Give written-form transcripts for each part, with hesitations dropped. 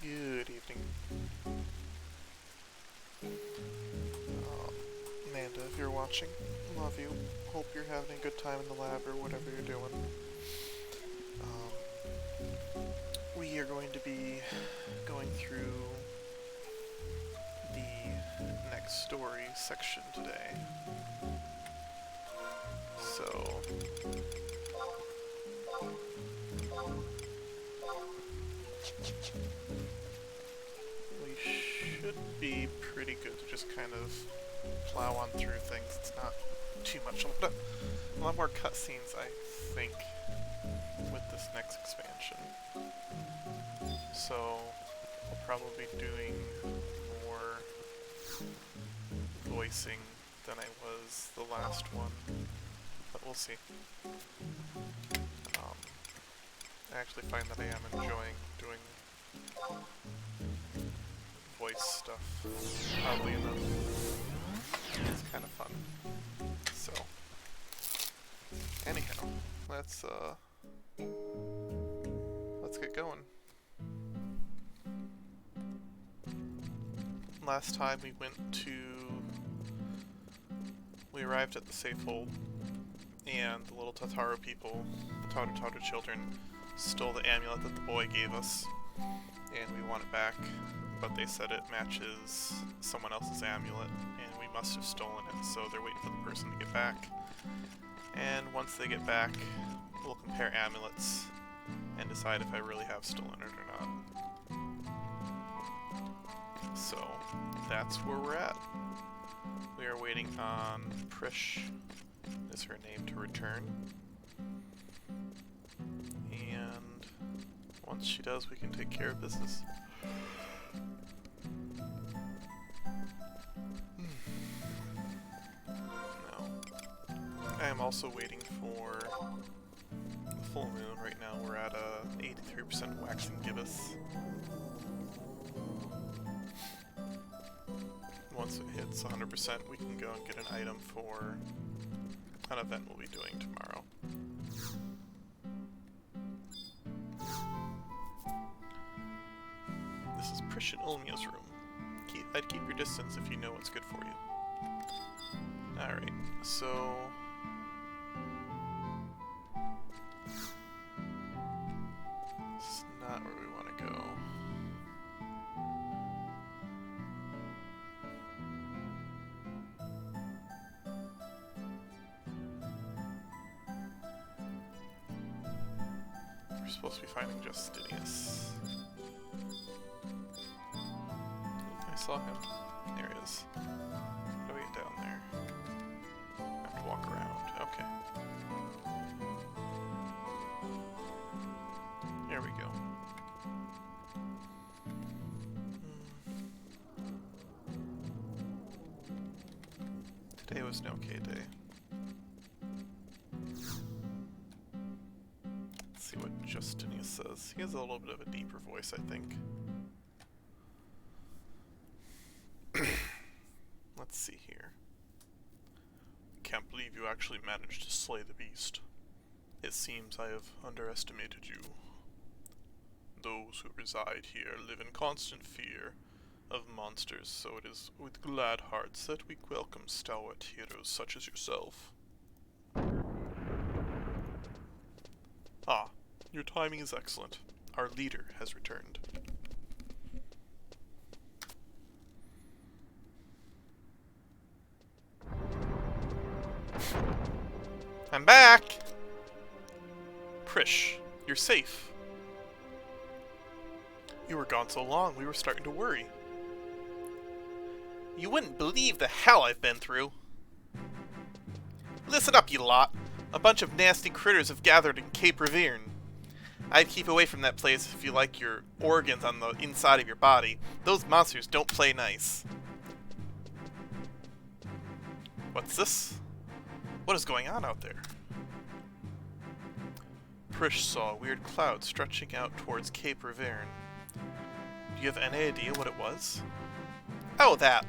Good evening. Amanda, if you're watching, love you. Hope you're having a good time in the lab or whatever you're doing. We are going to be going through the next story section today. So, we should be pretty good to just kind of plow on through things. It's not too much. A lot more cutscenes, I think, with this next expansion. So, I'll probably be doing more voicing than I was the last one, but we'll see. I actually find that I am enjoying doing voice stuff, oddly enough. It's kind of fun. So, anyhow, let's get going. Last time we arrived at the safe hold, and the little Tataru people, the Taru children, stole the amulet that the boy gave us, and we want it back, but they said it matches someone else's amulet, and we must have stolen it, so they're waiting for the person to get back. And once they get back, we'll compare amulets and decide if I really have stolen it or not. So, that's where we're at. We are waiting on Prish, is her name, to return. And once she does, we can take care of business. No. I am also waiting for the full moon. Right now we're at a 83% waxing gibbous. Once once it hits 100%, we can go and get an item for an event we'll be doing tomorrow. This is Prish and Ulmia's room. I'd keep your distance if you know what's good for you. Alright, so... this is not where we want to go. We're supposed to be finding Justinius. I saw him. There he is. How do we get down there? I have to walk around. Okay. There we go. Today was an okay day. Let's see what Justinius says. He has a little bit of a deeper voice, I think. Let's see here. Can't believe you actually managed to slay the beast. It seems I have underestimated you. Those who reside here live in constant fear of monsters, so it is with glad hearts that we welcome stalwart heroes such as yourself. Ah, your timing is excellent. Our leader has returned. I'm back! Prish, you're safe. You were gone so long, we were starting to worry. You wouldn't believe the hell I've been through. Listen up, you lot. A bunch of nasty critters have gathered in Cape Reverne. I'd keep away from that place if you like your organs on the inside of your body. Those monsters don't play nice. What's this? What is going on out there? Prish saw a weird cloud stretching out towards Cape Reverne. Do you have any idea what it was? Oh, that.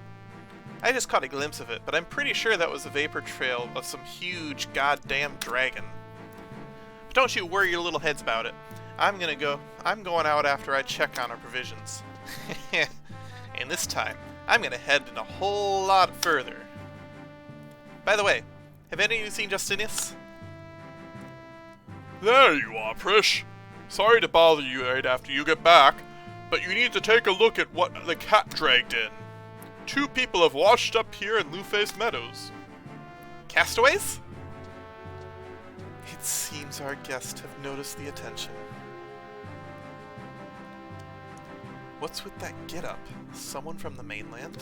I just caught a glimpse of it, but I'm pretty sure that was a vapor trail of some huge goddamn dragon. But don't you worry your little heads about it. I'm going out after I check on our provisions. And this time, I'm gonna head in a whole lot further. By the way, have any of you seen Justinius? There you are, Prish. Sorry to bother you right after you get back, but you need to take a look at what the cat dragged in. 2 people have washed up here in Luface Meadows. Castaways? It seems our guests have noticed the attention. What's with that get-up? Someone from the mainland?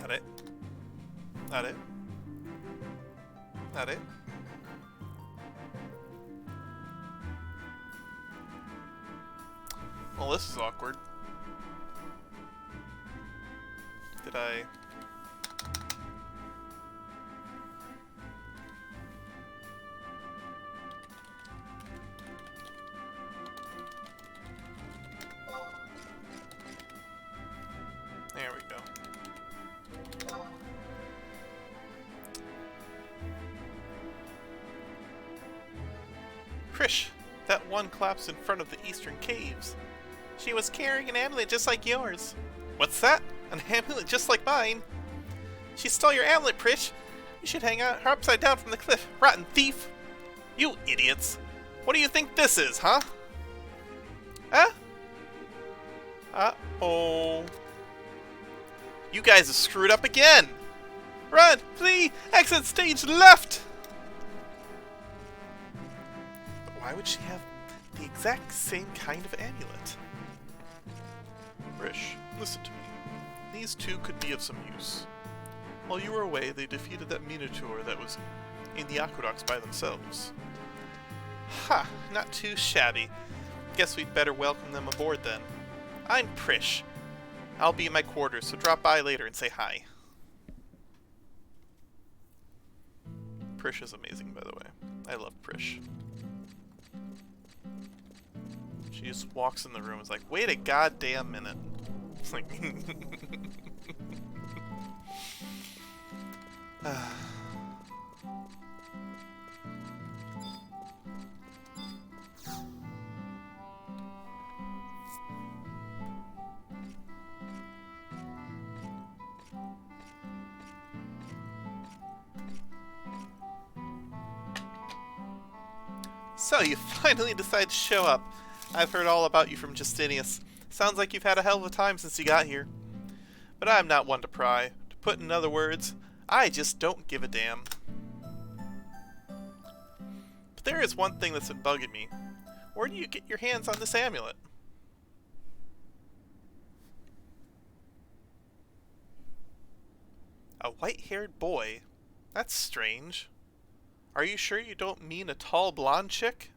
That it? That it? That it? Well, this is awkward. Did I... There we go. Prish, that one collapsed in front of the eastern caves. She was carrying an amulet just like yours. What's that? An amulet just like mine? She stole your amulet, Prish. You should hang her upside down from the cliff, rotten thief. You idiots. What do you think this is, huh? Huh? Uh-oh. You guys have screwed up again! Run! Flee! Exit stage left! But why would she have the exact same kind of amulet? Prish, listen to me. These 2 could be of some use. While you were away, they defeated that Minotaur that was in the aqueducts by themselves. Ha! Not too shabby. Guess we'd better welcome them aboard then. I'm Prish. I'll be in my quarters, so drop by later and say hi. Prish is amazing, by the way. I love Prish. She just walks in the room and is like, wait a goddamn minute. It's like... So, you finally decide to show up. I've heard all about you from Justinius. Sounds like you've had a hell of a time since you got here. But I'm not one to pry. To put in other words, I just don't give a damn. But there is one thing that's been bugging me. Where do you get your hands on this amulet? A white-haired boy? That's strange. Are you sure you don't mean a tall blonde chick?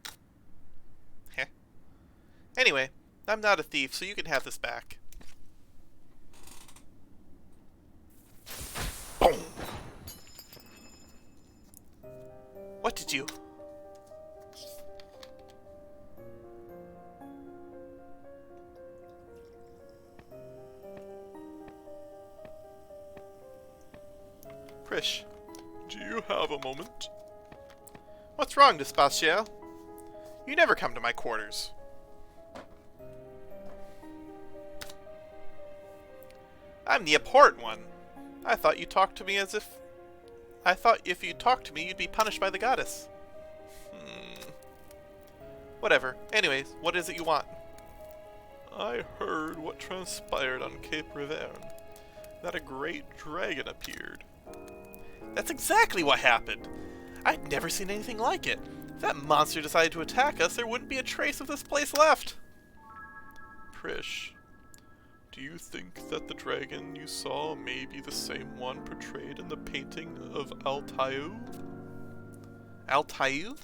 Heh. Anyway, I'm not a thief, so you can have this back. Boom! What did you... Prish, do you have a moment? What's wrong, Despacio? You never come to my quarters. I'm the abhorrent one. I thought you talked to me as if... I thought if you talked to me, you'd be punished by the goddess. Whatever. Anyways, what is it you want? I heard what transpired on Cape Riverne. That a great dragon appeared. That's exactly what happened! I'd never seen anything like it. If that monster decided to attack us, there wouldn't be a trace of this place left. Prish, do you think that the dragon you saw may be the same one portrayed in the painting of Altayu? Altayu?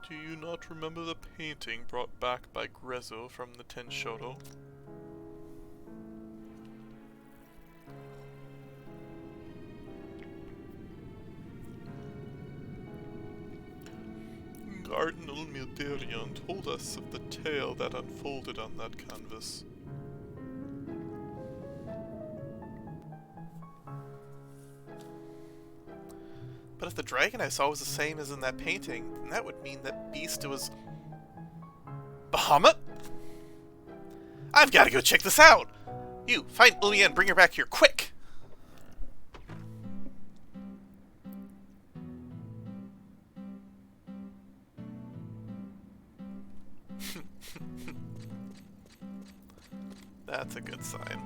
Do you not remember the painting brought back by Grezzo from the Tenshodo? Cardinal Milderion told us of the tale that unfolded on that canvas. But if the dragon I saw was the same as in that painting, then that would mean that beast was... Bahamut? I've got to go check this out! You, find Ulia and bring her back here, quick! That's a good sign.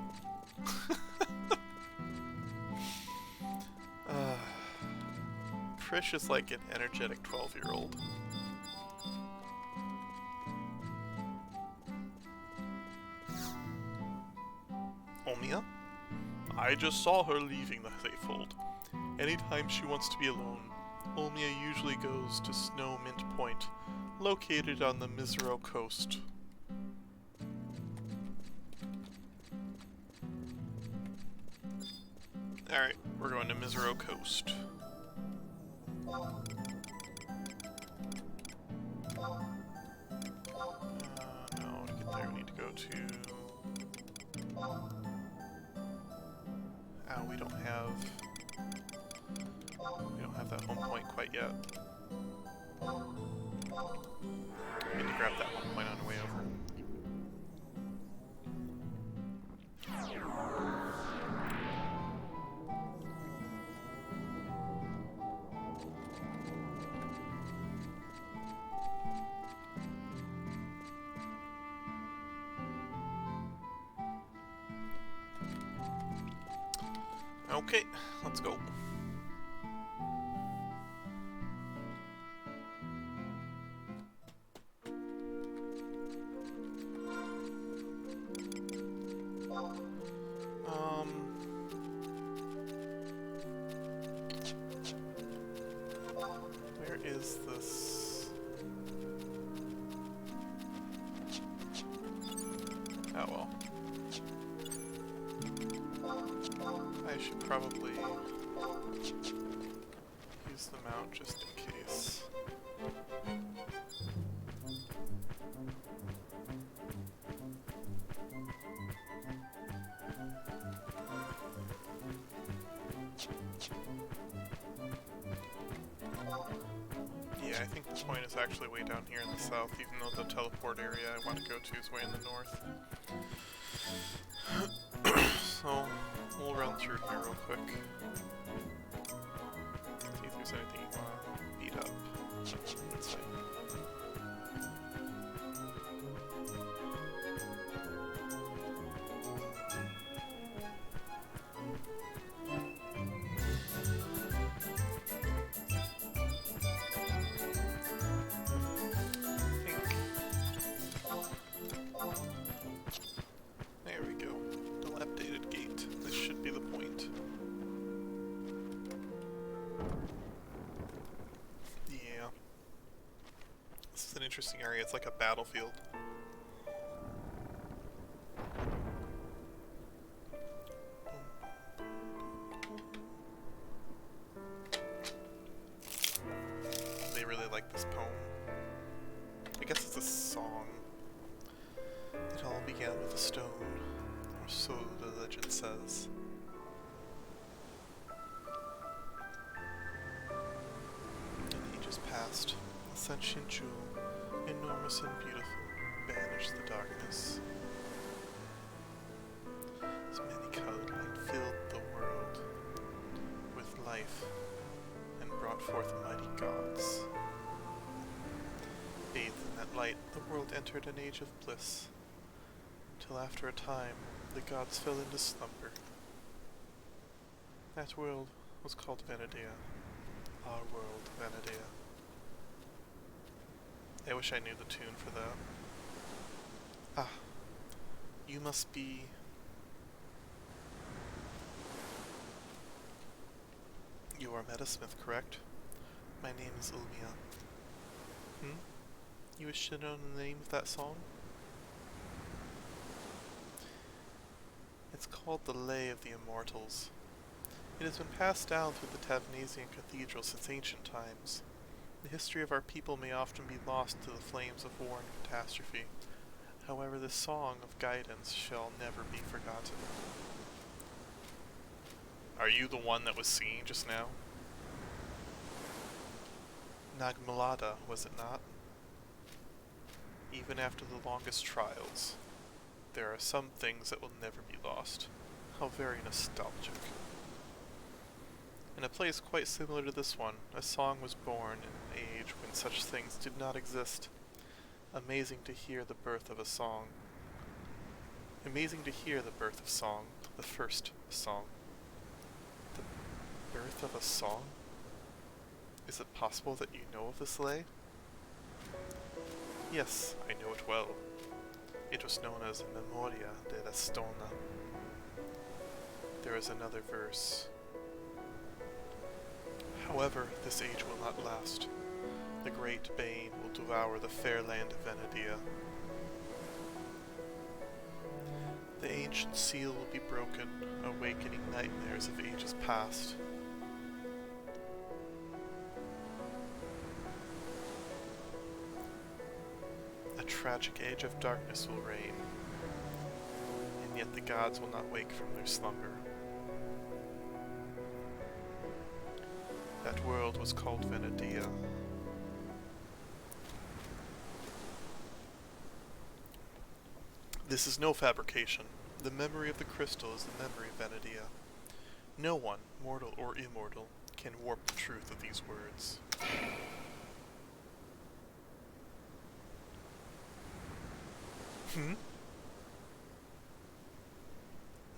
Trish is like an energetic 12-year-old. Omia? I just saw her leaving the safehold. Anytime she wants to be alone, Omia usually goes to Snow Mint Point, located on the Misero coast. Alright, we're going to Misero Coast. No, to get there we need to go to... Oh, we don't have that home point quite yet. We need to grab that home point on the way over. Okay, let's go. Where is this? Oh well. I should probably use use them out just in case. Yeah, I think the point is actually way down here in the south, even though the teleport area I want to go to is way in the north. So, we'll run through here real quick. See if there's anything you want to beat up. That's fine. There we go. Dilapidated gate. This should be the point. Yeah. This is an interesting area. It's like a battlefield. They really like this poem. I guess it's a song. It all began with a stone, or so the legend says. And ages passed. A sentient jewel, enormous and beautiful, banished the darkness. As many-colored light filled the world with life, and brought forth mighty gods. Bathed in that light, the world entered an age of bliss, till after a time, the gods fell into slumber. That world was called Vanadea. Our world, Vanadea. I wish I knew the tune for that. Ah, you must be... You are Metasmith, correct? My name is Ulmia. You wish to know the name of that song? It's called the Lay of the Immortals. It has been passed down through the Tavnasian Cathedral since ancient times. The history of our people may often be lost to the flames of war and catastrophe. However, this song of guidance shall never be forgotten. Are you the one that was singing just now? Nagmalada, was it not? Even after the longest trials, there are some things that will never be lost. How very nostalgic. In a place quite similar to this one, a song was born in an age when such things did not exist. Amazing to hear the birth of a song. Amazing to hear the birth of song, the first song. The birth of a song? Is it possible that you know of this lay? Yes, I know it well. It was known as Memoria de la Stona. There is another verse. However, this age will not last. The great bane will devour the fair land of Vanadea. The ancient seal will be broken, awakening nightmares of ages past. A tragic age of darkness will reign, and yet the gods will not wake from their slumber. That world was called Vanadea. This is no fabrication. The memory of the crystal is the memory of Vanadea. No one, mortal or immortal, can warp the truth of these words.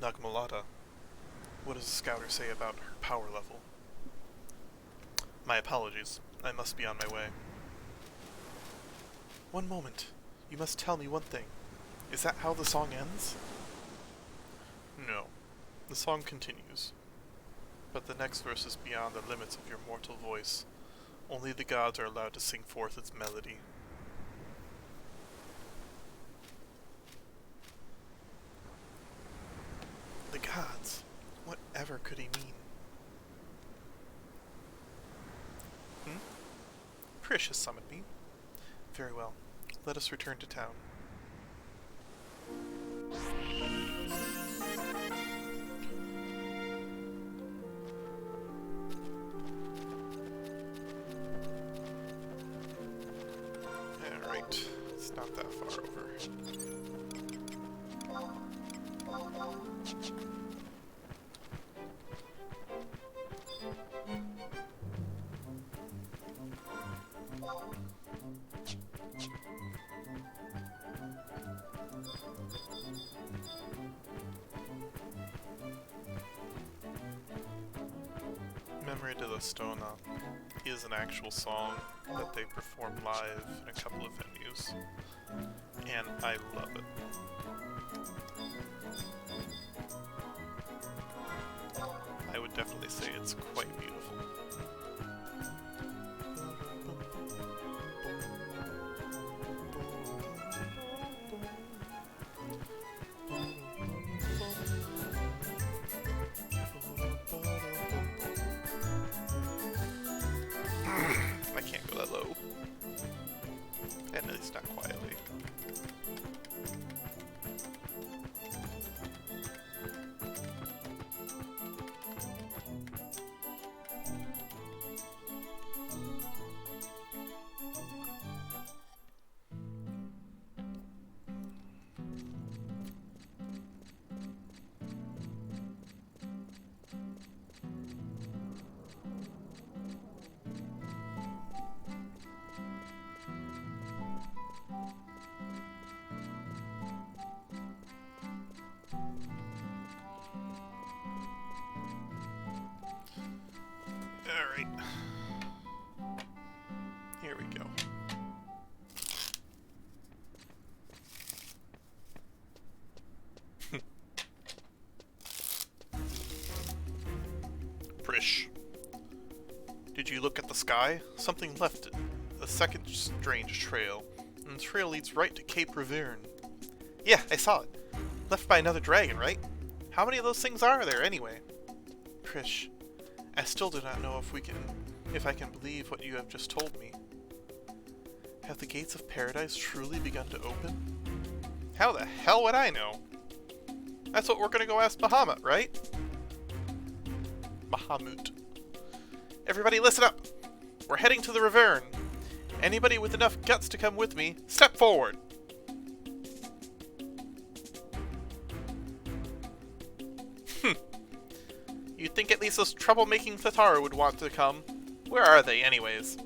Nagmalada. What does the scouter say about her power level? My apologies. I must be on my way. One moment. You must tell me one thing. Is that how the song ends? No. The song continues. But the next verse is beyond the limits of your mortal voice. Only the gods are allowed to sing forth its melody. The gods? Whatever could he mean? Prish has summoned me. Very well. Let us return to town. Alright, it's not that far over. Memory to the Stone is an actual song that they perform live in a couple of venues, and I love it. I would definitely say it's quite beautiful. I can't go that low. At least not quietly. Alright. Here we go. Prish. Did you look at the sky? Something left it. A second strange trail. And the trail leads right to Cape Reverne. Yeah, I saw it. Left by another dragon, right? How many of those things are there, anyway? Prish. I still do not know if I can believe what you have just told me. Have the gates of paradise truly begun to open? How the hell would I know? That's what we're gonna go ask Bahamut, right? Bahamut. Everybody listen up! We're heading to the Reverne. Anybody with enough guts to come with me, step forward! You'd think at least those troublemaking Tataru would want to come. Where are they, anyways?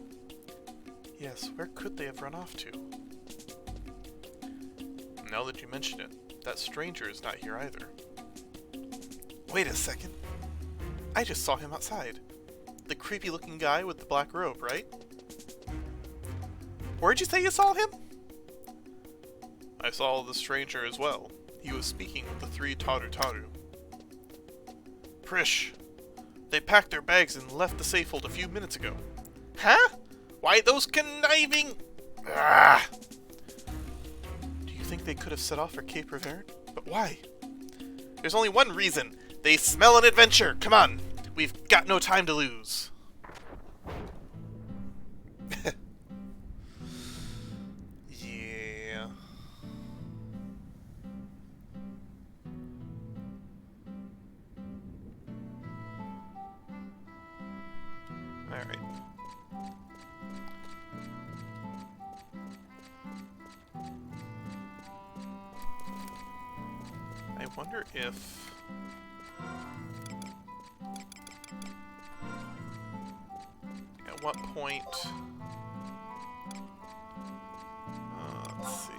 Yes, where could they have run off to? Now that you mention it, that stranger is not here either. Wait a second. I just saw him outside. The creepy-looking guy with the black robe, right? Where'd you say you saw him? I saw the stranger as well. He was speaking with the three Taru. Prish. They packed their bags and left the safehold a few minutes ago. Huh? Why those conniving... Ah! Do you think they could have set off for Cape Reverne? But why? There's only one reason. They smell an adventure. Come on. We've got no time to lose. Yeah. Alright. I wonder if... At what point... let's see...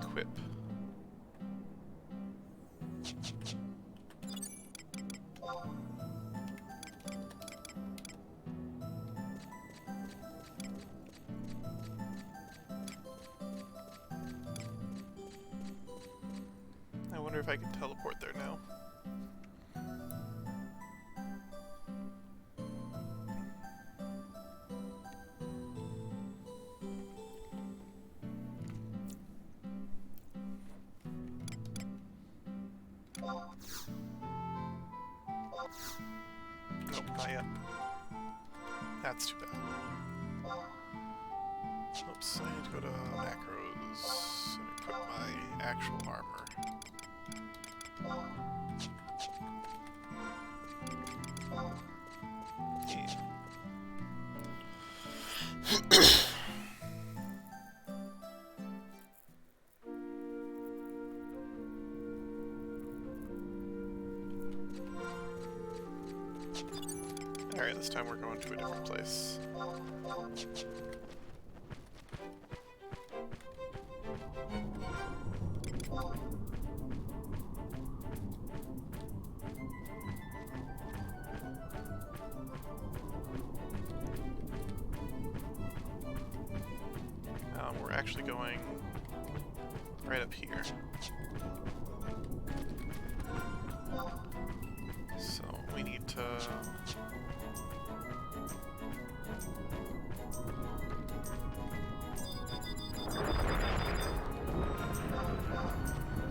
Equip. I wonder if I can teleport there now. Nope, not yet. That's too bad. Oops, I need to go to macros and equip my actual armor. Yeah. Alright, this time we're going to a different place. We're actually going right up here. So we need to...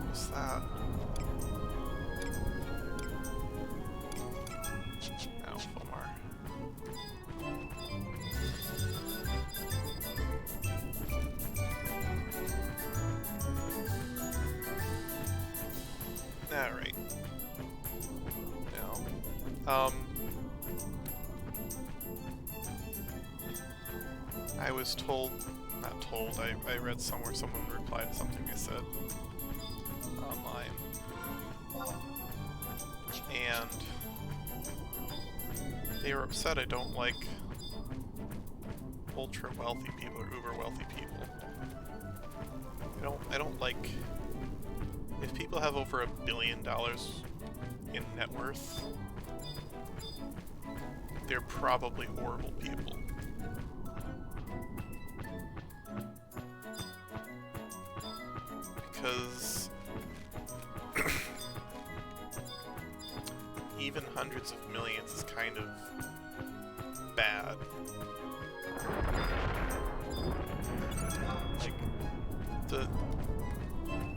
What's that? Oh, Fomar. Alright. Now, I was told, not told, I read somewhere someone replied to something I said online. And they were upset I don't like ultra wealthy people or uber wealthy people. I don't like, if people have over $1 billion in net worth, they're probably horrible people. Because even hundreds of millions is kind of bad. Like,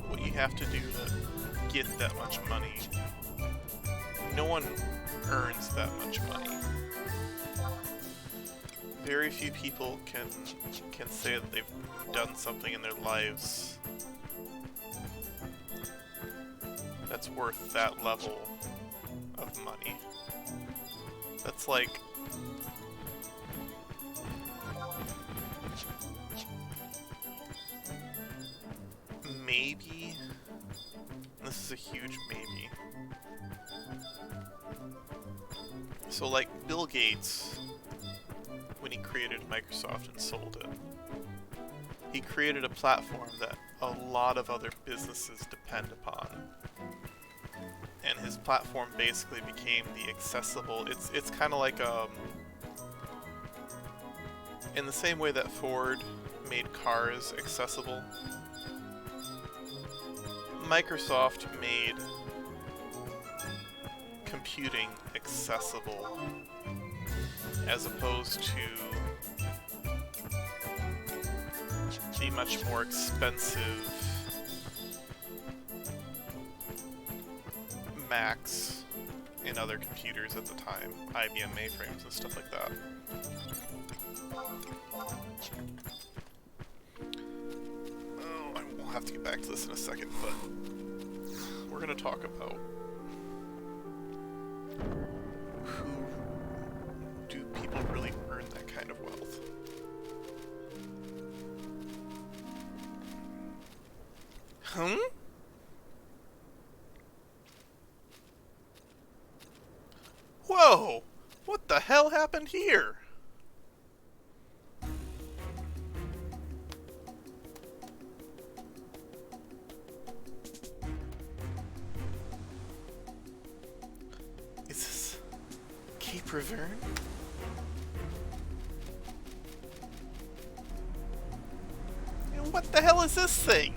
what you have to do to get that much money, no one earns that much money. Very few people can say that they've done something in their lives that's worth that level of money. That's like... maybe... this is a huge maybe. So like Bill Gates, when he created Microsoft and sold it, he created a platform that a lot of other businesses depend upon. And his platform basically became the accessible, it's kind of like, in the same way that Ford made cars accessible, Microsoft made computing accessible, as opposed to the much more expensive Macs and other computers at the time, IBM mainframes and stuff like that. Oh, we'll have to get back to this in a second, but we're going to talk about who do people really earn that kind of wealth. Whoa! What the hell happened here? Is this Cape Reverne? And what the hell is this thing?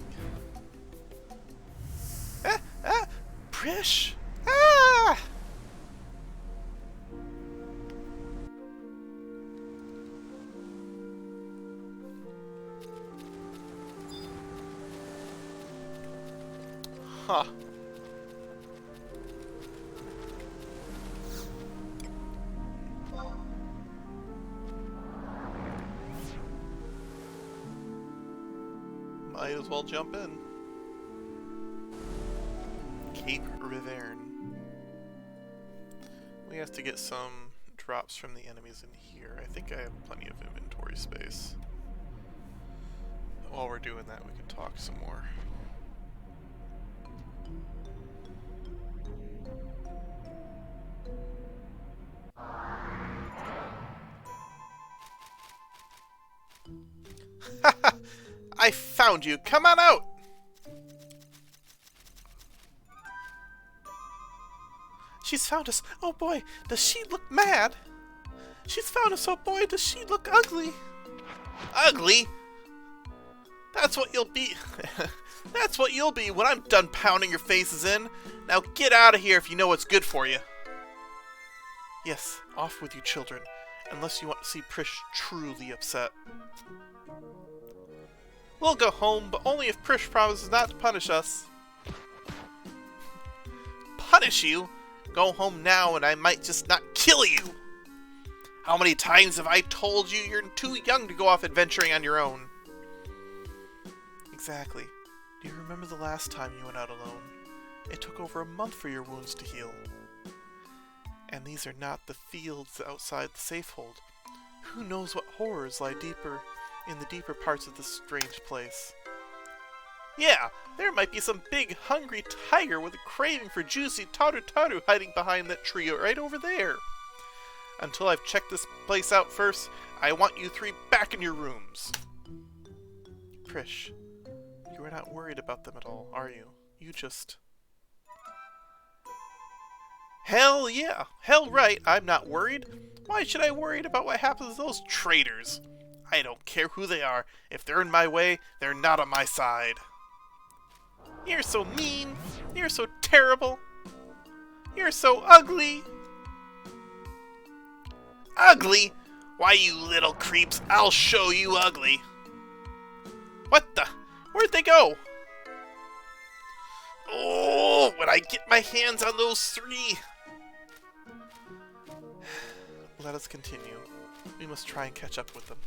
Prish! Ah! Huh. might as well jump in. Cape Riverne. We have to get some drops from the enemies in here. I think I have plenty of inventory space. While we're doing that, we can talk some more. I found you! Come on out! She's found us! Oh boy, does she look mad? She's found us! Oh boy, does she look ugly? Ugly? That's what you'll be. That's what you'll be when I'm done pounding your faces in. Now get out of here if you know what's good for you. Yes, off with you children, unless you want to see Prish truly upset. We'll go home, but only if Prish promises not to punish us. Punish you? Go home now and I might just not kill you! How many times have I told you you're too young to go off adventuring on your own? Exactly. Do you remember the last time you went out alone? It took over a month for your wounds to heal. And these are not the fields outside the safehold. Who knows what horrors lie deeper in the deeper parts of this strange place? Yeah, there might be some big, hungry tiger with a craving for juicy taru-taru hiding behind that tree right over there. Until I've checked this place out first, I want you three back in your rooms. Prish, you are not worried about them at all, are you? You just... Hell yeah! Hell right, I'm not worried. Why should I worry about what happens to those traitors? I don't care who they are. If they're in my way, they're not on my side. You're so mean. You're so terrible. You're so ugly. Ugly? Why, you little creeps, I'll show you ugly. What the? Where'd they go? Oh, when I get my hands on those three. Let us continue. We must try and catch up with them.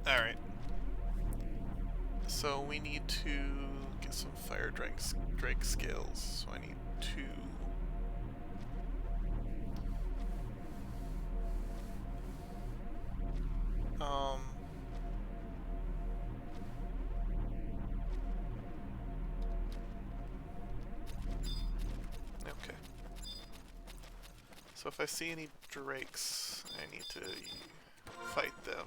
Alright. So we need to get some fire drake scales. So I need two. Okay. So if I see any drakes, I need to fight them.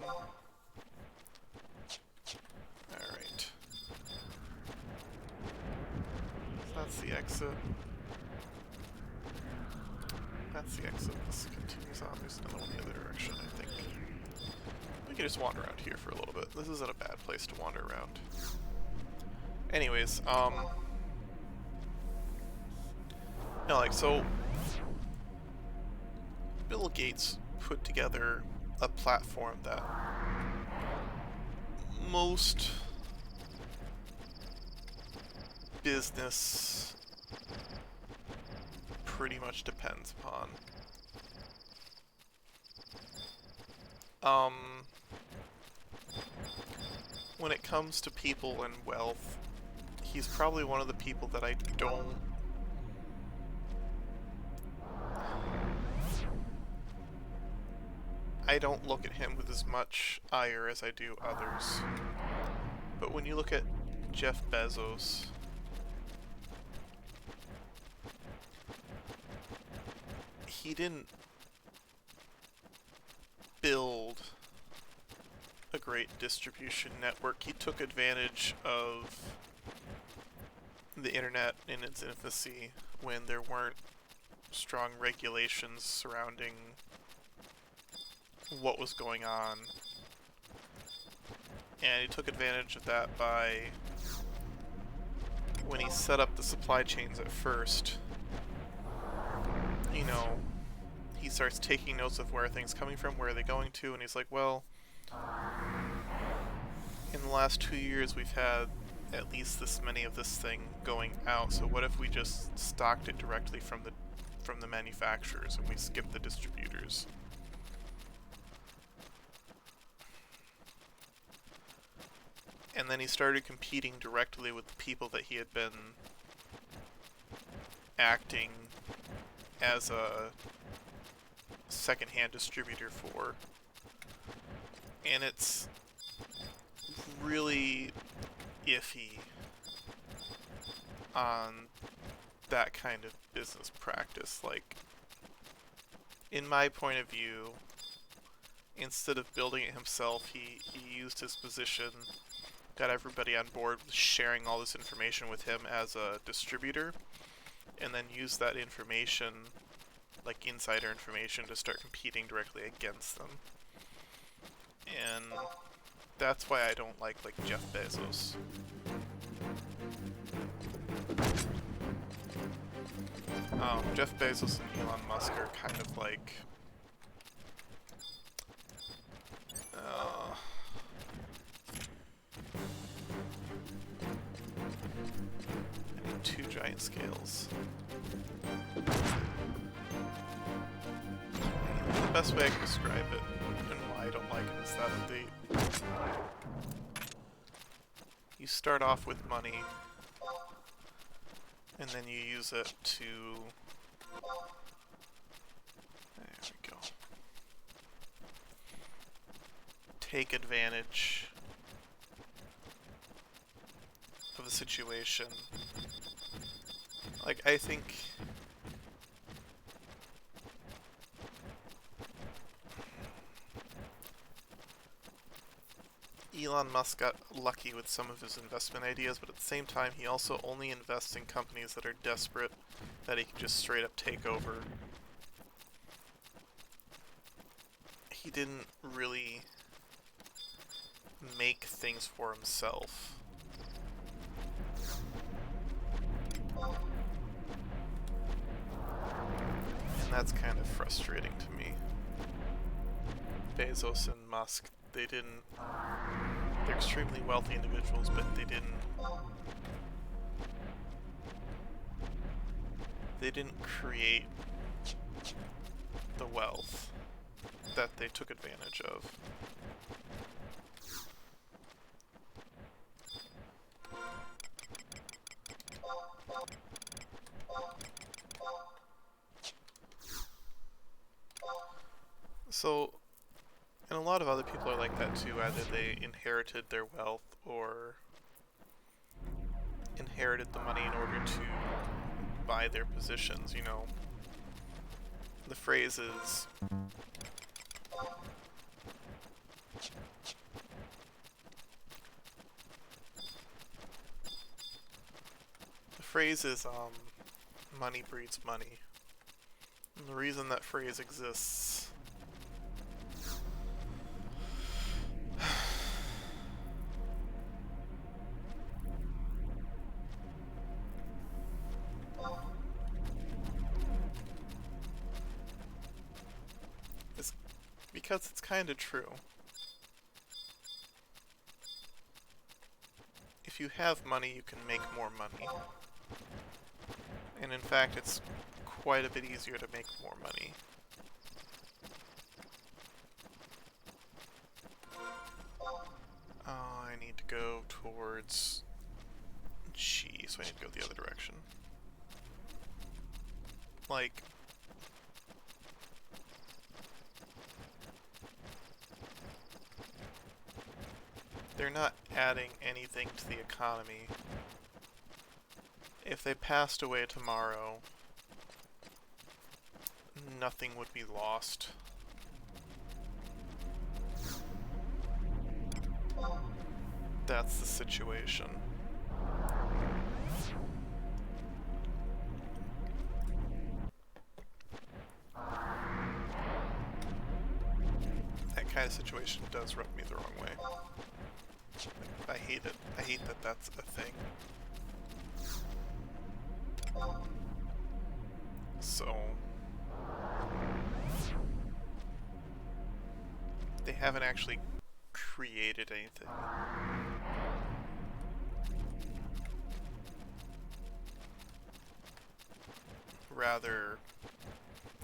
Alright. So that's the exit. That's the exit. This continues on. There's another one the other direction, I think. We can just wander around here for a little bit. This isn't a bad place to wander around. Anyways, no, like, so Bill Gates put together a platform that most business pretty much depends upon. When it comes to people and wealth, he's probably one of the people that I don't look at him with as much ire as I do others. But when you look at Jeff Bezos, he didn't build a great distribution network. He took advantage of the internet in its infancy when there weren't strong regulations surrounding what was going on. And he took advantage of that by, when he set up the supply chains at first, you know, he starts taking notes of where things coming from, where are they going to, and he's like, well, in the last 2 years we've had at least this many of this thing going out. So what if we just stocked it directly from the manufacturers and we skipped the distributors? And then he started competing directly with the people that he had been acting as a secondhand distributor for. And it's really iffy on that kind of business practice. Like, in my point of view, instead of building it himself, he used his position, got everybody on board with sharing all this information with him as a distributor, and then used that information, like insider information, to start competing directly against them. And that's why I don't like Jeff Bezos. Jeff Bezos and Elon Musk are kind of like... I need 2 giant scales. The best way I can describe it, and why I don't like it, is that you start off with money, and then you use it to... There we go. Take advantage of the situation. Like, I think... Elon Musk got lucky with some of his investment ideas, but at the same time he also only invests in companies that are desperate, that he can just straight up take over. He didn't really make things for himself. And that's kind of frustrating to me. Bezos and Musk, they're extremely wealthy individuals, but they didn't create the wealth that they took advantage of. So, and a lot of other people are like that too. Either they inherited their wealth or inherited the money in order to buy their positions, you know. The phrase is... money breeds money. And the reason that phrase exists is because it's kind of true. If you have money, you can make more money. And in fact, it's quite a bit easier to make more money. Oh, I need to go towards G, so I need to go the other direction. Like... they're not adding anything to the economy. If they passed away tomorrow, nothing would be lost. That's the situation. That kind of situation does rub me the wrong way. I hate it. I hate that that's a thing. So... they haven't actually created anything. Rather,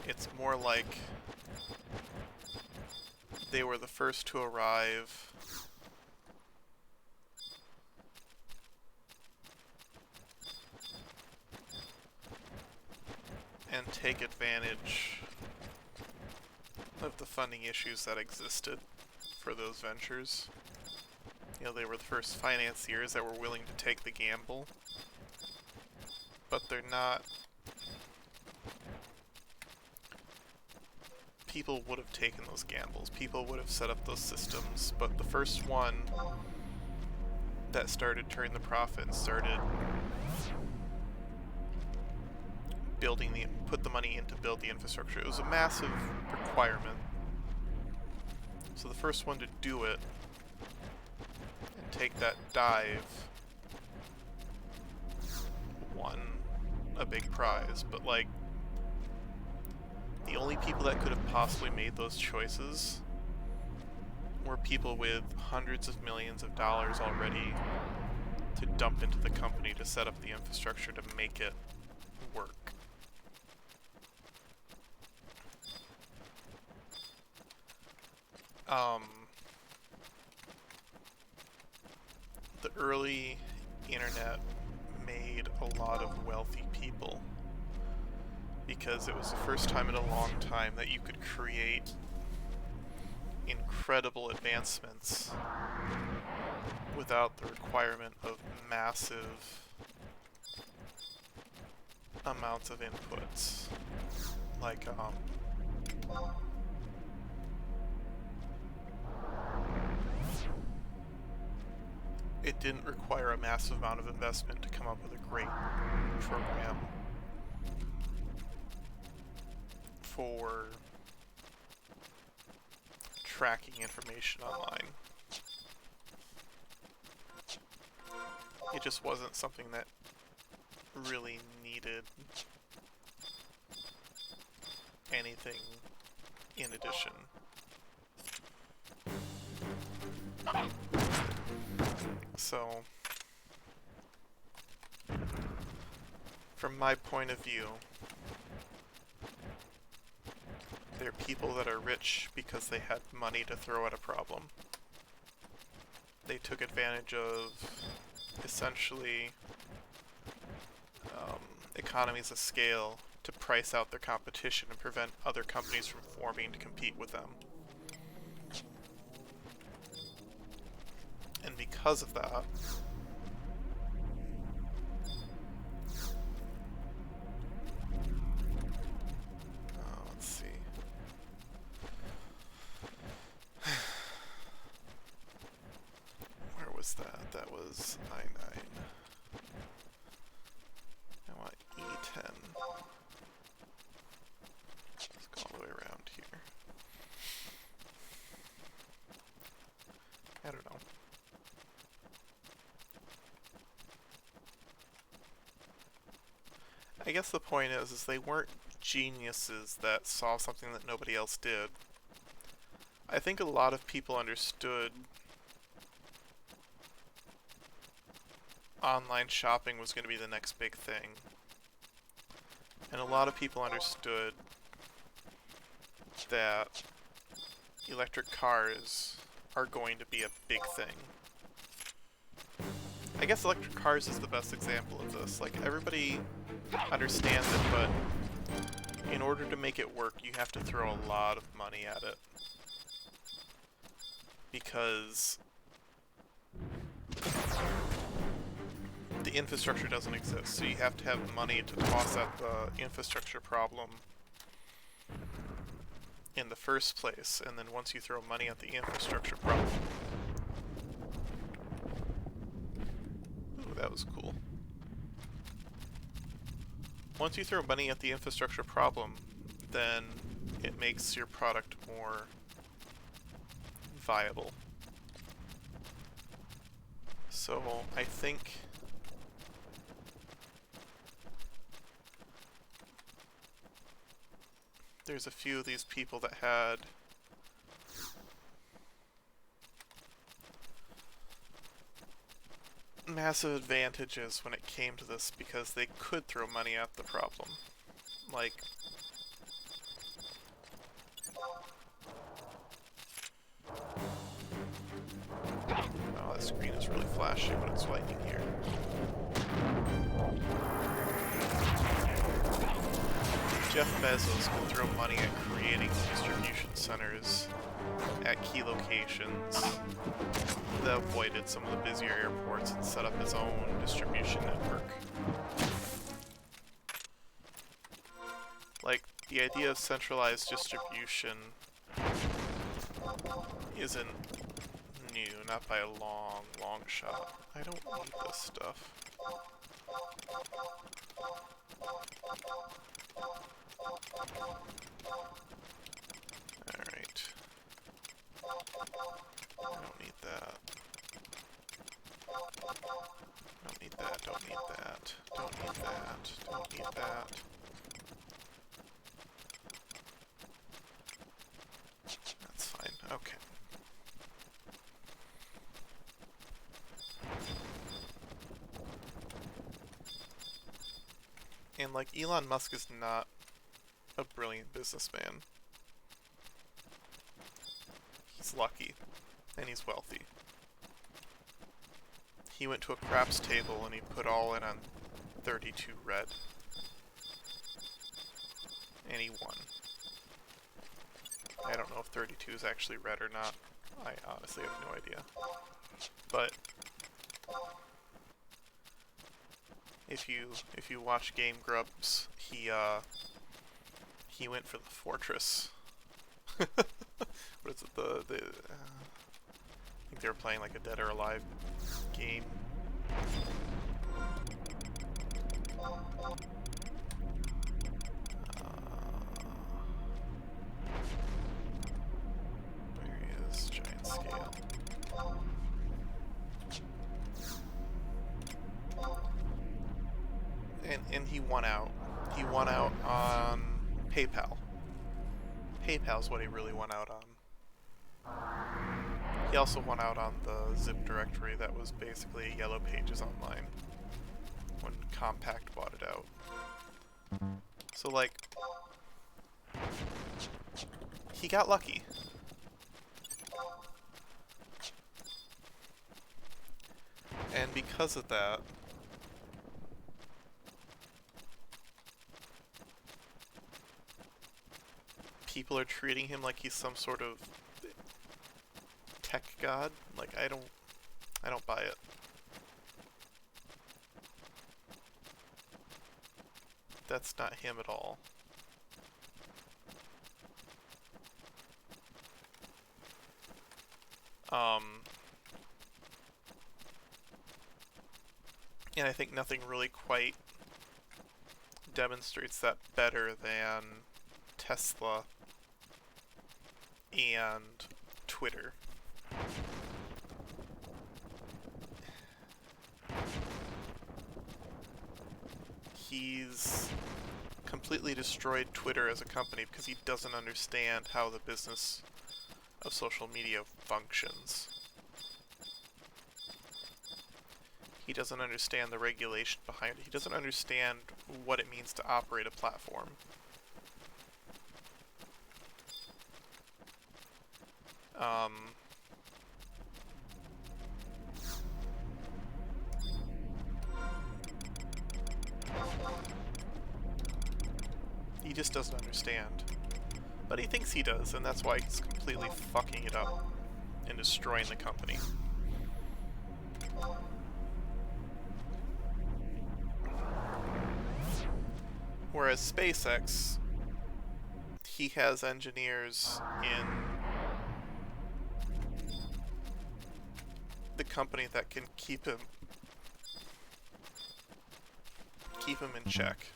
it's more like they were the first to arrive, and take advantage of the funding issues that existed for those ventures. You know, they were the first financiers that were willing to take the gamble, but they're not... People would have taken those gambles, people would have set up those systems, but the first one that started turning the profit and started building put the money in to build the infrastructure, it was a massive requirement. So the first one to do it and take that dive won a big prize, but like, the only people that could have possibly made those choices were people with hundreds of millions of dollars already to dump into the company to set up the infrastructure to make it work. The early internet made a lot of wealthy people because it was the first time in a long time that you could create incredible advancements without the requirement of massive amounts of inputs. Like, it didn't require a massive amount of investment to come up with a great program for tracking information online. It just wasn't something that really needed anything in addition. So, from my point of view, there are people that are rich because they had money to throw at a problem. They took advantage of, essentially, economies of scale to price out their competition and prevent other companies from forming to compete with them. And because of that, let's see. Where was that? That was I9. I want E10. Let's go all the way around here. I don't know. I guess the point is they weren't geniuses that saw something that nobody else did. I think a lot of people understood online shopping was going to be the next big thing. And a lot of people understood that electric cars are going to be a big thing. I guess electric cars is the best example of this. Like, everybody understands it, but in order to make it work, you have to throw a lot of money at it. Because the infrastructure doesn't exist, so you have to have money to toss at the infrastructure problem in the first place, and then once you throw money at the infrastructure problem... Ooh, that was cool. Once you throw money at the infrastructure problem, then it makes your product more viable. So I think there's a few of these people that had massive advantages when it came to this because they could throw money at the problem. Like... Oh, that screen is really flashy when it's lightning here. Jeff Bezos can throw money at creating distribution centers at key locations that avoided some of the busier airports and set up his own distribution network. Like, the idea of centralized distribution isn't new, not by a long, long shot. I don't need this stuff. Alright. I don't need that. Don't need that, don't need that, don't need that, don't need that. That's fine, okay. And like, Elon Musk is not a brilliant businessman. He's lucky, and he's wealthy. He went to a craps table and he put all in on 32 red. And he won. I don't know if 32 is actually red or not. I honestly have no idea. But if you watch Game Grumps, he went for the fortress. What is it? I think they were playing like a Dead or Alive game. Where is Giant Scale? And he won out. He won out on PayPal. PayPal's what he really won out on. He also won out on the zip directory that was basically Yellow Pages Online when Compaq bought it out. So like, he got lucky. And because of that, people are treating him like he's some sort of tech god. Like, I don't buy it. That's not him at all. And I think nothing really quite demonstrates that better than Tesla and Twitter. He's completely destroyed Twitter as a company because he doesn't understand how the business of social media functions. He doesn't understand the regulation behind it. He doesn't understand what it means to operate a platform. He just doesn't understand. But he thinks he does, and that's why he's completely fucking it up and destroying the company. Whereas SpaceX, he has engineers in the company that can keep him in check.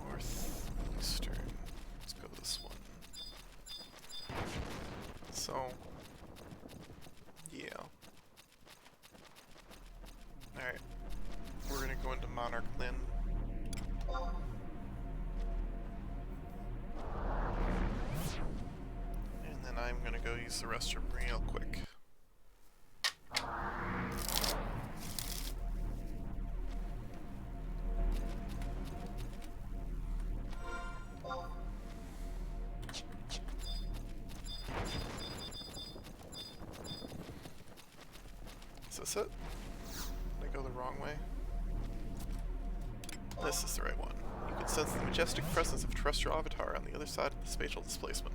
Northeastern. Let's go this way. now... Yeah. Alright. We're gonna go into Monarch Lynn. And then I'm gonna go use the restroom real quick. Is this it? Did I go the wrong way? This is the right one. You can sense the majestic presence of a terrestrial avatar on the other side of the spatial displacement.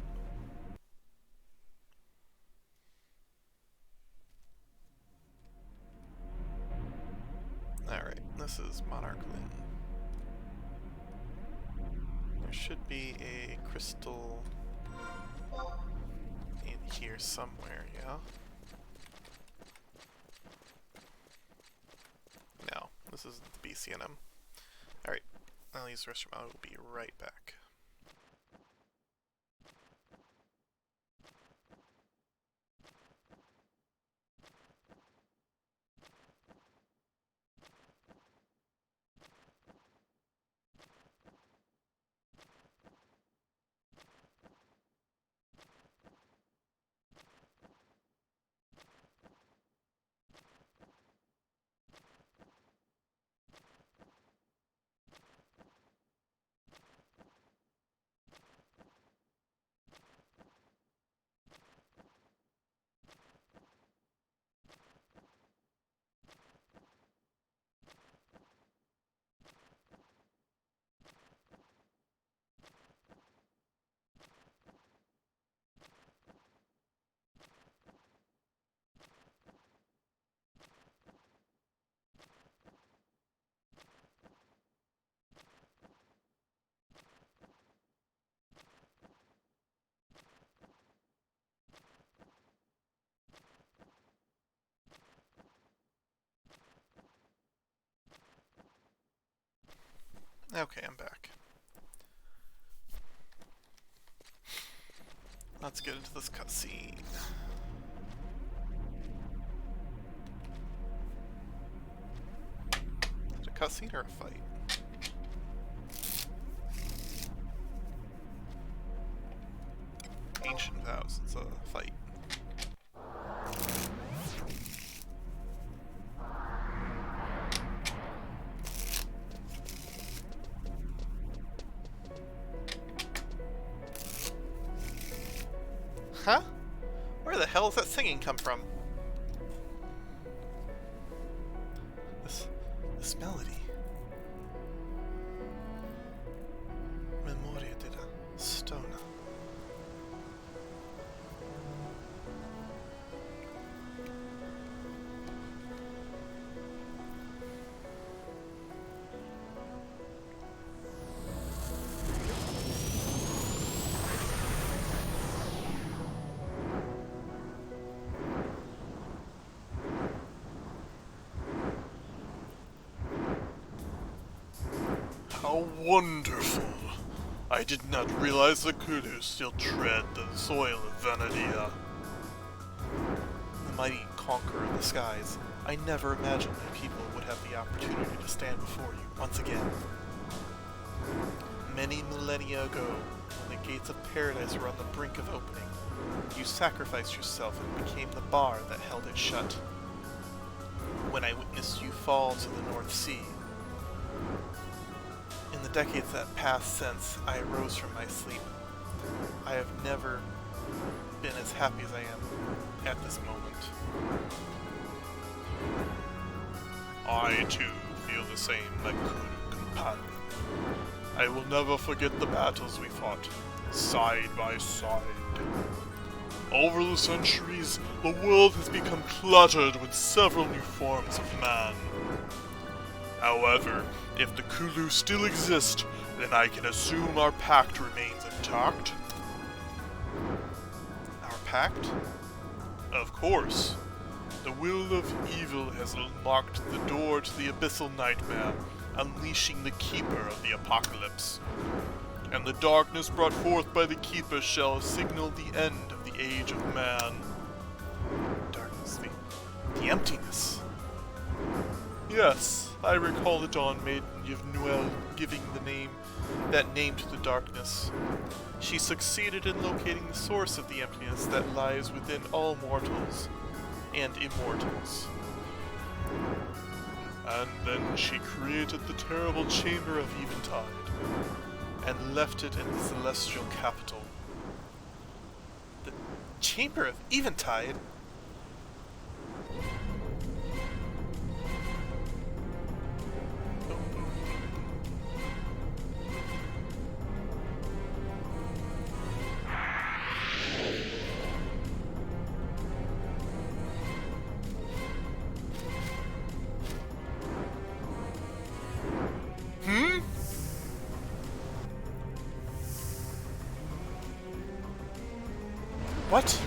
Alright, this is Monarch Lynn. There should be a crystal in here somewhere, yeah? No, this is the BCNM. Alright, I'll use the restroom. I will be right back. Okay, I'm back. Let's get into this cutscene. Is it a cutscene or a fight? Ancient Vows, it's a fight. Huh? Where the hell does that singing come from? This melody. Memoria della Stona. How wonderful! I did not realize the Kulu still tread the soil of Vanadia. The mighty conqueror of the skies, I never imagined my people would have the opportunity to stand before you once again. Many millennia ago, when the gates of paradise were on the brink of opening, you sacrificed yourself and became the bar that held it shut. When I witnessed you fall to the North Sea, in the decades that passed since I arose from my sleep, I have never been as happy as I am at this moment. I too feel the same, my good companion. I will never forget the battles we fought, side by side. Over the centuries, the world has become cluttered with several new forms of man. However, if the Kulu still exist, then I can assume our pact remains intact. Our pact? Of course. The will of evil has unlocked the door to the abyssal nightmare, unleashing the Keeper of the Apocalypse. And the darkness brought forth by the Keeper shall signal the end of the age of man. Darkness, the emptiness. Yes, I recall the Dawn Maiden of Nuel giving that name to the darkness. She succeeded in locating the source of the emptiness that lies within all mortals and immortals. And then she created the terrible Chamber of Eventide and left it in the celestial capital. The Chamber of Eventide? What?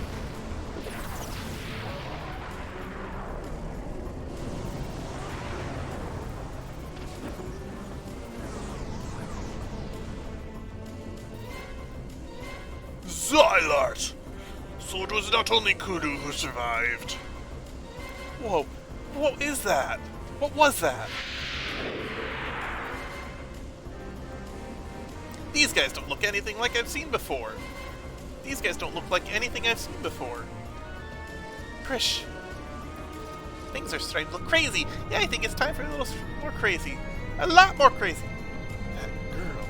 Xylart! So it was not only Kudu who survived. Whoa, what is that? What was that? These guys don't look anything like I've seen before. These guys don't look like anything I've seen before. Krish. Things are starting to look crazy. Yeah, I think it's time for a little more crazy. A lot more crazy. That girl.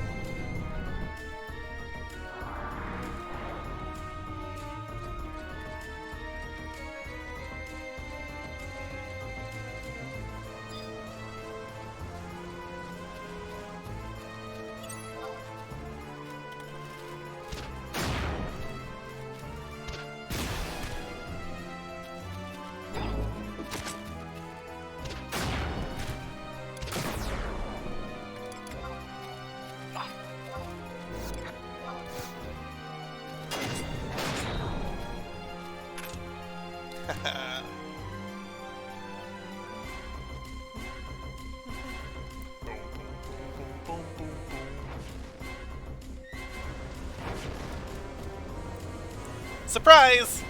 Surprise!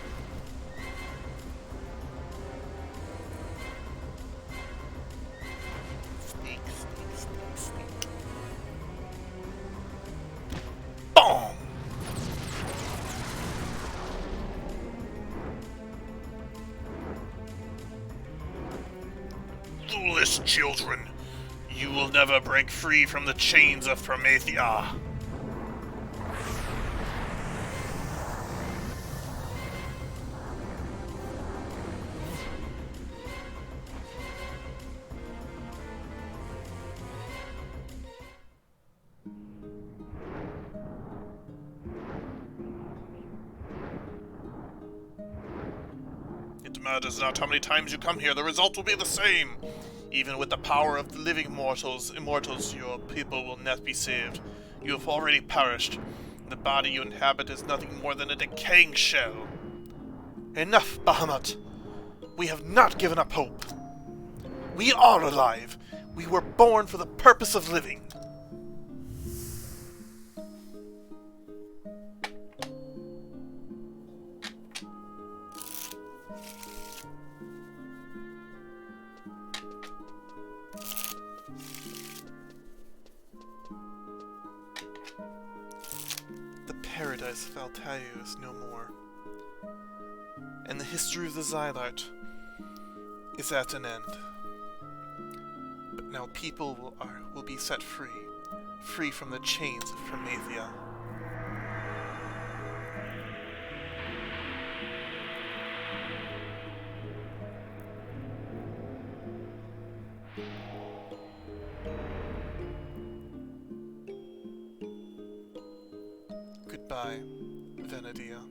Sneak, sneak, sneak, sneak. Boom! Foolish children, you will never break free from the chains of Promathia. It matters not how many times you come here, the result will be the same. Even with the power of the living immortals, your people will not be saved. You have already perished. The body you inhabit is nothing more than a decaying shell. Enough, Bahamut. We have not given up hope. We are alive. We were born for the purpose of living. Paradise of Altair is no more, and the history of the Xylart is at an end. But now people will be set free from the chains of Promathia. Goodbye, Venadia.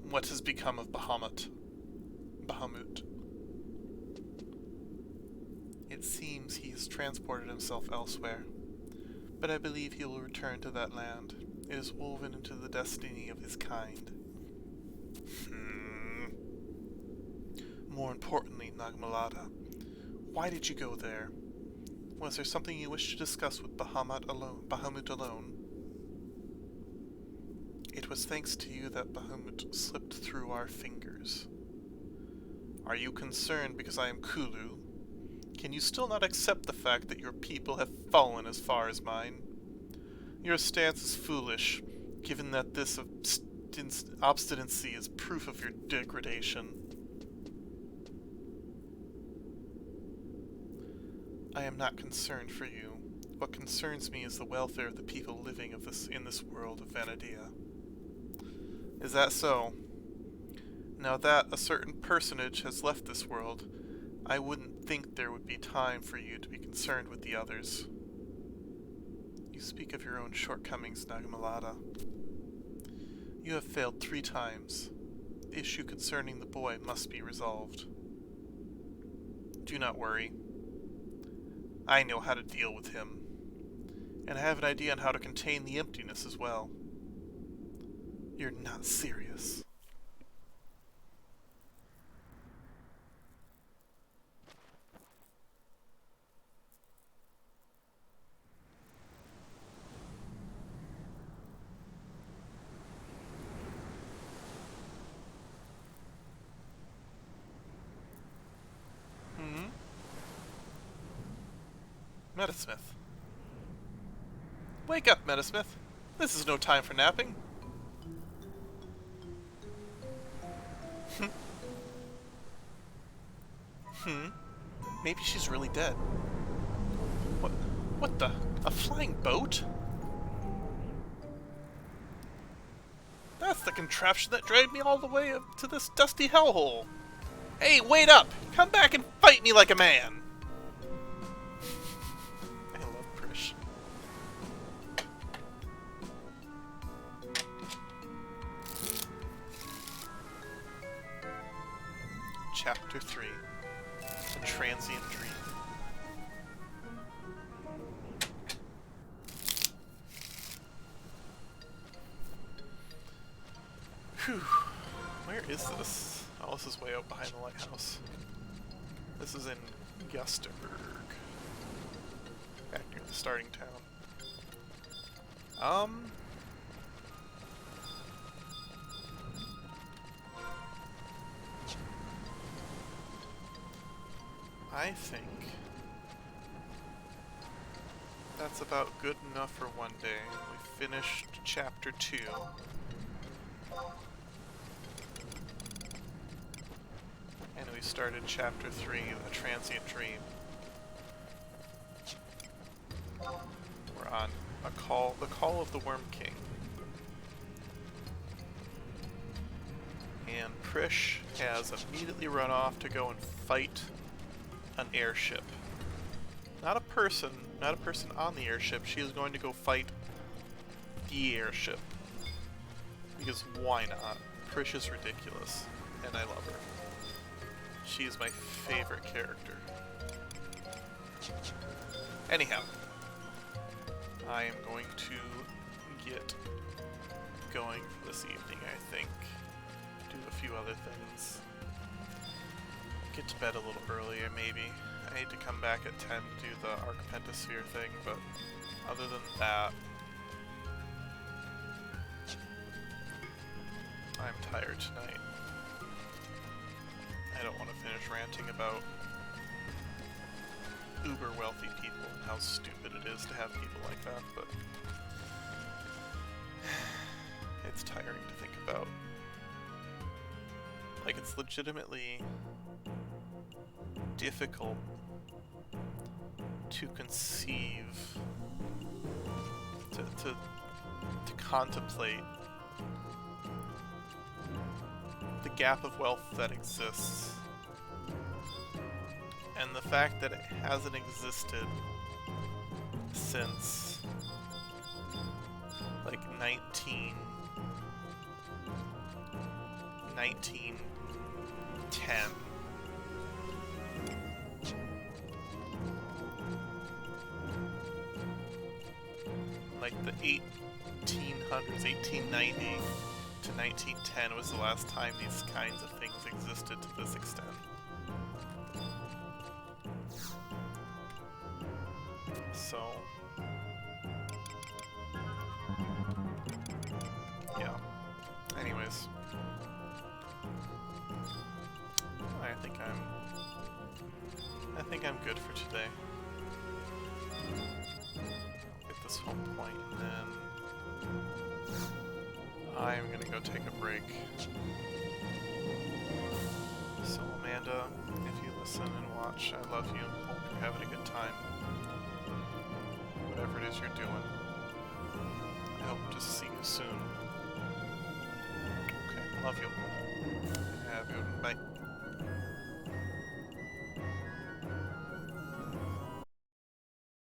What has become of Bahamut? It seems seems he has transported himself elsewhere, but I believe he will return to that land. It is woven into the destiny of his kind. More importantly, Nagmalada, why did you go there? Was there something you wished to discuss with Bahamut alone? It was thanks to you that Bahamut slipped through our fingers. Are you concerned because I am Kulu? Can you still not accept the fact that your people have fallen as far as mine? Your stance is foolish, given that this obstinacy is proof of your degradation. I am not concerned for you. What concerns me is the welfare of the people living in this world of Vanadia. Is that so? Now that a certain personage has left this world, I wouldn't think there would be time for you to be concerned with the others. You speak of your own shortcomings, Nagamalada. You have failed 3 times. The issue concerning the boy must be resolved. Do not worry. I know how to deal with him, and I have an idea on how to contain the emptiness as well. You're not serious. Metasmith. Wake up, Metasmith. This is no time for napping. Maybe she's really dead. What the? A flying boat? That's the contraption that dragged me all the way up to this dusty hellhole. Hey, wait up! Come back and fight me like a man! I love Prish. Chapter 3. A Transient Dream. Whew. Where is this? Oh, this is way out behind the lighthouse. This is in Gusterberg. Back near the starting town. I think that's about good enough for one day. We finished chapter 2. And we started chapter 3, A Transient Dream. We're on the call of the Worm King. And Prish has immediately run off to go and fight an airship. Not a person on the airship. She is going to go fight the airship. Because why not? Prish is ridiculous, and I love her. She is my favorite character. Anyhow, I am going to get going for this evening, I think. Do a few other things. Get to bed a little earlier, maybe. I need to come back at 10 to do the Archipentasphere thing, but other than that, I'm tired tonight. I don't want to finish ranting about uber wealthy people and how stupid it is to have people like that, but it's tiring to think about. Like, it's legitimately difficult to conceive, to contemplate the gap of wealth that exists, and the fact that it hasn't existed since like 1910. like the 1800s, 1890 to 1910 was the last time these kinds of things existed to this extent. So, yeah. Anyways, I think I'm good for today. I'll get this home point and then I'm gonna go take a break. So Amanda, if you listen and watch, I love you. Hope you're having a good time. Whatever it is you're doing. I hope to see you soon. Okay, love you. Have you. Bye.